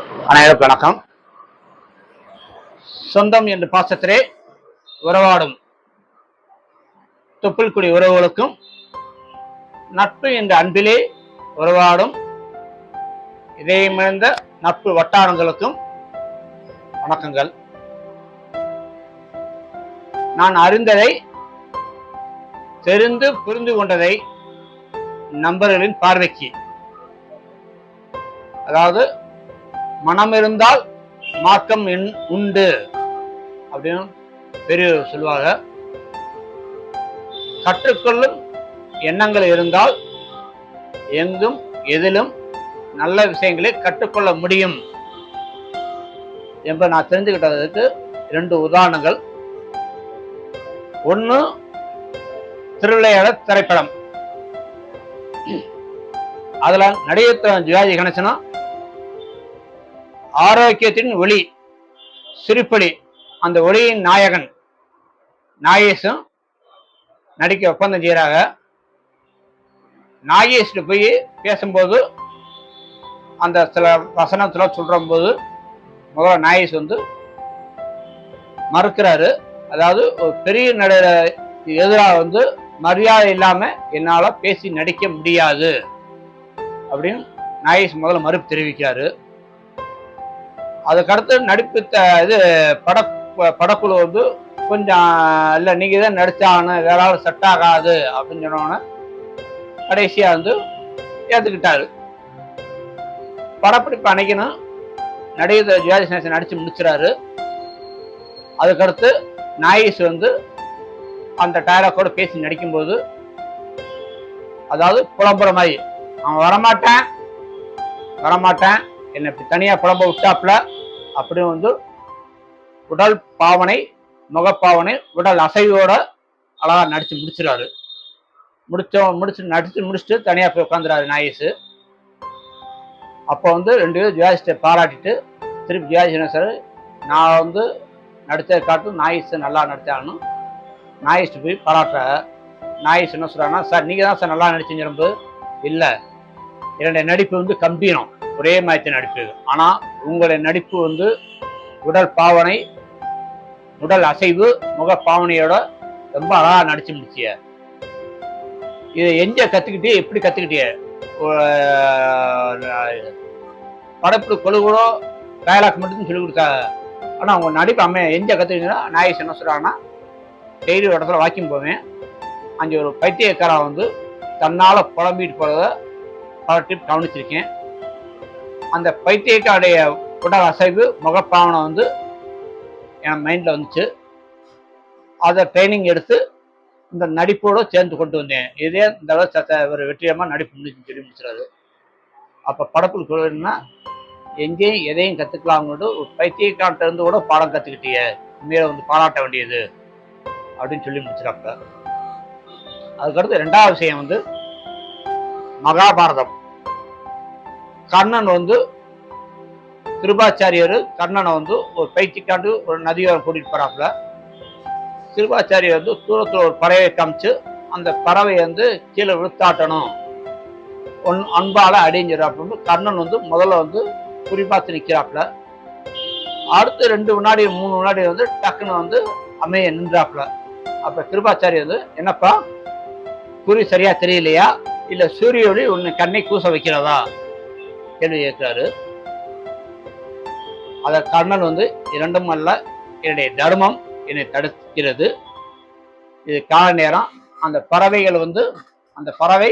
அனைவருக்கும் வணக்கம். சொந்தம் என்று பாசத்திலே உறவாடும் தொப்புள்குடி உறவுகளுக்கும், நட்பு என்ற அன்பிலே உறவாடும் இதயமிழந்த நட்பு வட்டாரங்களுக்கும் வணக்கங்கள். நான் அறிந்ததை, தெரிந்து புரிந்து கொண்டதை நண்பர்களின் பார்வைக்கு, அதாவது மனம் இருந்தால் மார்க்கம் உண்டு அப்படின்னு பெரியவர் சொல்லுவாங்க. கற்றுக்கொள்ளும் எண்ணங்கள் இருந்தால் எங்கும் எதிலும் நல்ல விஷயங்களை கற்றுக்கொள்ள முடியும் என்பதை நான் தெரிஞ்சுக்கிட்டதுக்கு 2 உதாரணங்கள். ஒன்று, திருவிளையாடல் திரைப்படம். அதுல நடிகர் சிவாஜி கணேசனும் ஆரோக்கியத்தின் ஒளி, சிரிப்பொலி, அந்த ஒளியின் நாயகன் நாகேஷும் நடிக்க ஒப்பந்தம் செய்யறாங்க. நாகேஷ்ல போய் பேசும்போது அந்த சில வசனத்துல சொல்ற போது முதல்ல நாகேஷ் மறுக்கிறாரு. அதாவது ஒரு பெரிய நடிகர் எதிராக மரியாதை இல்லாம என்னால பேசி நடிக்க முடியாது அப்படின்னு நாகேஷ் முதல்ல மறுப்பு தெரிவிக்கிறாரு. அதுக்கடுத்து நடிப்பு படக்குழு கொஞ்சம் இல்லை, நீங்க தான் நடிச்சாகணும், வேற ஆள் செட் ஆகாது அப்படின்னு சொன்னோன்னே கடைசியா ஏத்துக்கிட்டாரு. படப்பிடிப்பு அணைக்கணும், நடிகர் சிவாஜி கணேசன் நடிச்சு முடிச்சுறாரு. அதுக்கடுத்து நாகேஷ் அந்த டைலாக்கோட பேசி நடிக்கும்போது, அதாவது புலம்புற மாதிரி, அவன் வரமாட்டேன் என்னை இப்படி தனியா புலம்ப விட்டாப்புல அப்படின்னு உடல் பாவனை, முகப்பாவனை, உடல் அசைவோட அழகா நடிச்சு முடிச்சிடாரு. முடிச்சுட்டு தனியா போய் உட்காந்துறாரு நாகேஷ். அப்போ 2 பேரும் ஜிவாஜிட்ட பாராட்டிட்டு திருப்பி ஜிவாஜி சார், நான் நடிச்சதை காட்டும் நாகேஷ் நல்லா நடிச்சான்னு நாகேஷ் போய் பாராட்டுற. நாகேஷ் என்ன சொல்றாங்கன்னா, சார் நீங்க தான் சார் நல்லா நடிச்சுங்கிறப்ப, இல்லை என்னுடைய நடிப்பு கம்பீரம், ஒரே மாதிரி நடிப்பு. ஆனா உங்களுடைய நடிப்பு உடல் பாவனை, உடல் அசைவு, முக பாவனையோட ரொம்ப அழகா நடிச்சு முடிச்சிய. இதை எங்க கத்துக்கிட்டே, எப்படி கத்துக்கிட்டிய? படப்பு கொழுகுடோ டயலாக் மட்டும் சொல்லி கொடுத்தா. ஆனா உங்க நடிப்பு எங்க கத்துக்கிட்டீங்கன்னா, நாகேஷ் என்ன சொல்றாங்கன்னா, டெய்லி ஒரு இடத்துல வாக்கிங் போவேன், அங்கே ஒரு பைத்தியக்காரன் தன்னால புலம்பிட்டு போறத பல டிப் கவனிச்சிருக்கேன். அந்த பைத்தியக்காருடைய உடல் அசைவு, முகப்பாவனை என் மைண்ட்ல வந்துச்சு. அதை ட்ரைனிங் எடுத்து இந்த நடிப்போடு சேர்ந்து கொண்டு வந்தேன். இதே இந்த ஒரு வெற்றியமா நடிப்பு முடிச்சுன்னு சொல்லி முடிச்சுறாரு. அப்ப படப்புள் சொல்லுன்னா, எங்கேயும் எதையும் கத்துக்கலாம்னு ஒரு பைத்தியக்கார்ட்ட இருந்து கூட பாடம் கத்துக்கிட்டிய, உண்மையில பாராட்ட வேண்டியது அப்படின்னு சொல்லி முடிச்சிடாப்ப. அதுக்கடுத்து 2வது விஷயம் மகாபாரதம். கர்ணன் கிருபாச்சாரியர் கர்ணனை ஒரு பயிற்சிக்காண்டு ஒரு நதியோரம் கூட்டிட்டு போறாப்புல. கிருபாச்சாரியர் தூரத்துல ஒரு பறவையை காமிச்சு, அந்த பறவையை கீழே விழுத்தாட்டணும், அன்பால அடிஞ்சிடாப்புல. கர்ணன் முதல்ல குறிப்பாத்து நிக்கிறாப்புல. அடுத்து 2 வினாடி 3 வினாடி டக்குன்னு அமைய நின்றாப்புல. அப்ப கிருபாச்சாரியர் என்னப்பா குறி சரியா தெரியலையா, இல்ல சூரிய ஒளி உன்னை கண்ணை கூச வைக்கிறதா கேள்வி கேட்கிறாரு. அத கர்ணன் இரண்டும் அல்ல, என்னுடைய தர்மம் என்னை தடுக்கிறது, இது கால நேரம். அந்த பறவைகள் அந்த பறவை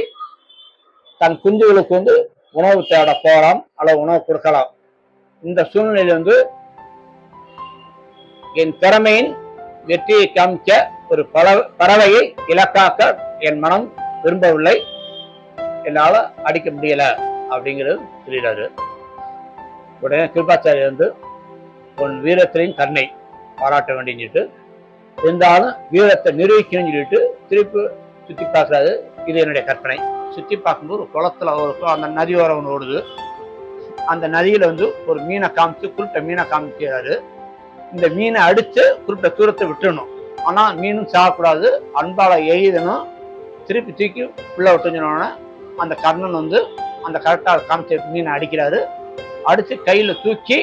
தன் குஞ்சுகளுக்கு உணவு தேட போகலாம், அல்லது உணவு கொடுக்கலாம். இந்த சூழ்நிலையில் என் திறமையின் வெற்றியை காமிக்க ஒரு பறவையை இலக்காக்க என் மனம் விரும்பவில்லை, என்னால அடிக்க முடியல அப்படிங்கிறது சொல்லிடாரு. உடனே கிருபாச்சாரியர் உன் வீரத்திலையும் கண்ணை பாராட்ட வேண்டிட்டு, இருந்தாலும் வீரத்தை நிரூபிக்கணும்னு சொல்லிட்டு திருப்பி சுத்தி பார்க்கறாரு. இது என்னுடைய கற்பனை. சுத்தி பார்க்கும்போது ஒரு குளத்துல அந்த நதியோரம் ஒன்று ஓடுது. அந்த நதியில ஒரு மீனை காமிச்சு, குறிப்பிட்ட மீனை காமிக்கிறாரு. இந்த மீனை அடிச்சு குறிப்பிட்ட தூரத்தை விட்டுணும், ஆனா மீனும் சாகக்கூடாது, அன்பால எய்தணும். திருப்பி தூக்கி உள்ள விட்டுஞ்சோன்னு அந்த கர்ணன் அந்த கரெக்டா காமிச்ச மீனை அடிக்கிறாரு. அடிச்சு கையில தூக்கி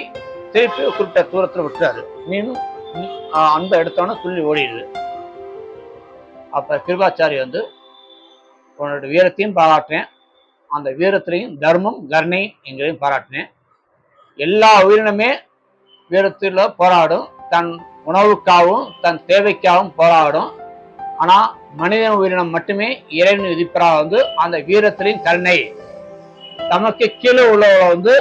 திருப்பி குறிப்பிட்ட தூரத்துல விட்டுறாரு. மீனும் அந்த எடுத்தோன்னே துள்ளி ஓடிடுது. அப்ப கிருபாச்சாரி வந்து உன்னோட வீரத்தையும் பாராட்டினேன், அந்த வீரத்திலையும் தர்மம் கருணை எங்களையும் பாராட்டினேன். எல்லா உயிரினமே வீரத்துல போராடும், தன் உணவுக்காகவும் தன் தேவைக்காகவும் போராடும். ஆனா மனித உயிரினம் மட்டுமே இறைவன் விதிப்பரா வந்து அந்த வீரத்திலையும் கருணை, தமக்கு கீழே உள்ளவரை வந்து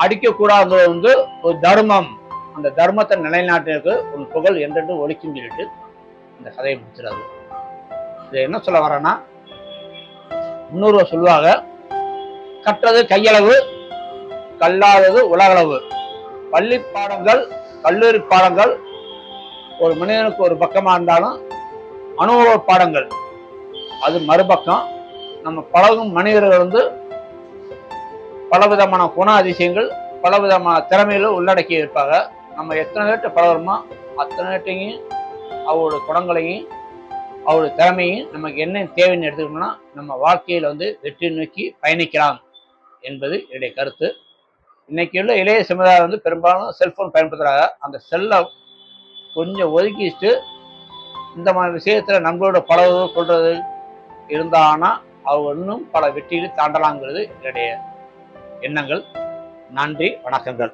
அடிக்க கூடாது வந்து ஒரு தர்மம், அந்த தர்மத்தை நிலைநாட்டிற்கு ஒரு புகழ் என்றென்று ஒழிக்கும் சொல்லிட்டு இந்த கதையை முடிச்சிடாது. இது என்ன சொல்ல வரேன்னா, முன்னோர்கள் சொல்லுவாங்க, கற்றது கையளவு கல்லாதது உலகளவு. பள்ளி பாடங்கள் கல்லூரி பாடங்கள் ஒரு மனிதனுக்கு ஒரு பக்கமா இருந்தாலும் அனுபவ பாடங்கள் அது மறுபக்கம். நம்ம பழகும் மனிதர்கள் வந்து பலவிதமான குண அதிசயங்கள் பலவிதமான திறமைகள் உள்ளடக்கி இருப்பாங்க. நம்ம எத்தனை பேர்ட்ட பழகிறோமோ அத்தனை பேர்ட்டையும் அவரோட குணங்களையும் அவருடைய திறமையும் நமக்கு என்ன தேவைன்னு எடுத்துக்கணும்னா நம்ம வாழ்க்கையில வந்து வெற்றி நோக்கி பயணிக்கலாம் என்பது என்னுடைய கருத்து. இன்னைக்கு உள்ள இளைய சமுதாயம் வந்து பெரும்பாலும் செல்போன் பயன்படுத்துறாங்க. அந்த செல்லை கொஞ்சம் ஒதுக்கிட்டு இந்த மாதிரி விஷயத்துல நம்மளோட பழகு கொள்றது இருந்தாங்கன்னா அவங்க இன்னும் பல வெற்றிகளை தாண்டலாங்கிறது என்னுடைய எண்ணங்கள். நன்றி, வணக்கங்கள்.